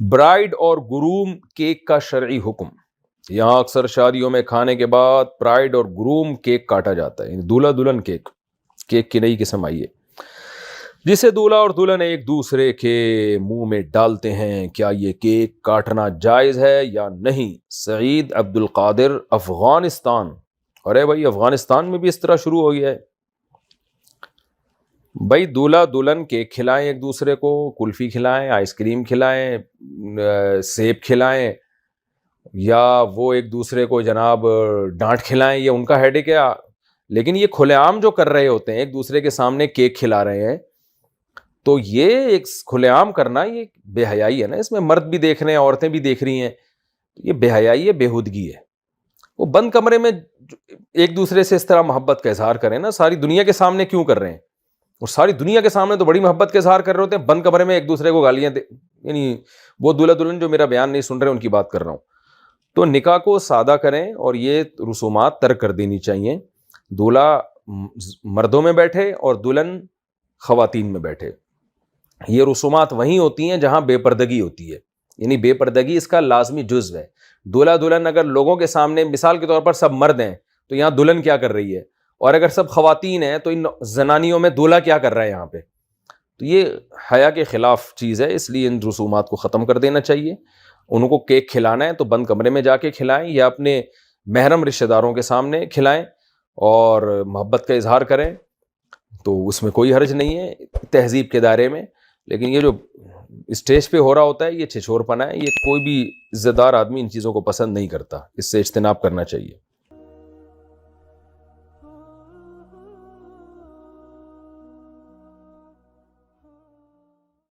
Braid اور groom cake کا شرعی حکم. یہاں اکثر شادیوں میں کھانے کے بعد برائڈ اور گروم کیک کاٹا جاتا ہے، دولہا دلہن کیک کی نئی قسم آئی ہے جسے دولہا اور دلہن ایک دوسرے کے منہ میں ڈالتے ہیں. کیا یہ کیک کاٹنا جائز ہے یا نہیں؟ سعید عبد القادر، افغانستان. ارے بھائی افغانستان میں بھی اس طرح شروع ہو گیا ہے. بھائی دولہا دلہن کیک کھلائیں ایک دوسرے کو، کلفی کھلائیں، آئس کریم کھلائیں، سیب کھلائیں، یا وہ ایک دوسرے کو جناب ڈانٹ کھلائیں، یہ ان کا ہیڈ ہے کیا؟ لیکن یہ کھلے عام جو کر رہے ہوتے ہیں، ایک دوسرے کے سامنے کیک کھلا رہے ہیں، تو یہ ایک کھلے عام کرنا یہ بے حیائی ہے نا. اس میں مرد بھی دیکھ رہے ہیں، عورتیں بھی دیکھ رہی ہیں، یہ بے حیائی ہے، بےہودگی ہے. وہ بند کمرے میں ایک دوسرے سے اس طرح محبت کا اظہار کریں نا، ساری دنیا کے سامنے کیوں کر رہے ہیں؟ اور ساری دنیا کے سامنے تو بڑی محبت کا اظہار کر رہے ہوتے ہیں، بند کمرے میں ایک دوسرے کو گالیاں یعنی وہ دولہا دلہن جو میرا بیان نہیں سن رہے ان کی بات کر رہا ہوں. تو نکاح کو سادہ کریں اور یہ رسومات ترک کر دینی چاہیے. دولہا مردوں میں بیٹھے اور دلہن خواتین میں بیٹھے. یہ رسومات وہیں ہوتی ہیں جہاں بے پردگی ہوتی ہے، یعنی بے پردگی اس کا لازمی جزو ہے. دولہا دلہن اگر لوگوں کے سامنے مثال کے طور پر سب مرد ہیں تو یہاں دلہن کیا کر رہی ہے، اور اگر سب خواتین ہیں تو ان زنانیوں میں دولہا کیا کر رہا ہے یہاں پہ؟ تو یہ حیا کے خلاف چیز ہے، اس لیے ان رسومات کو ختم کر دینا چاہیے. ان کو کیک کھلانا ہے تو بند کمرے میں جا کے کھلائیں یا اپنے محرم رشتہ داروں کے سامنے کھلائیں اور محبت کا اظہار کریں، تو اس میں کوئی حرج نہیں ہے تہذیب کے دائرے میں. لیکن یہ جو اسٹیج پہ ہو رہا ہوتا ہے یہ چھچور پنا ہے، یہ کوئی بھی عزت دار آدمی ان چیزوں کو پسند نہیں کرتا، اس سے اجتناب کرنا چاہیے.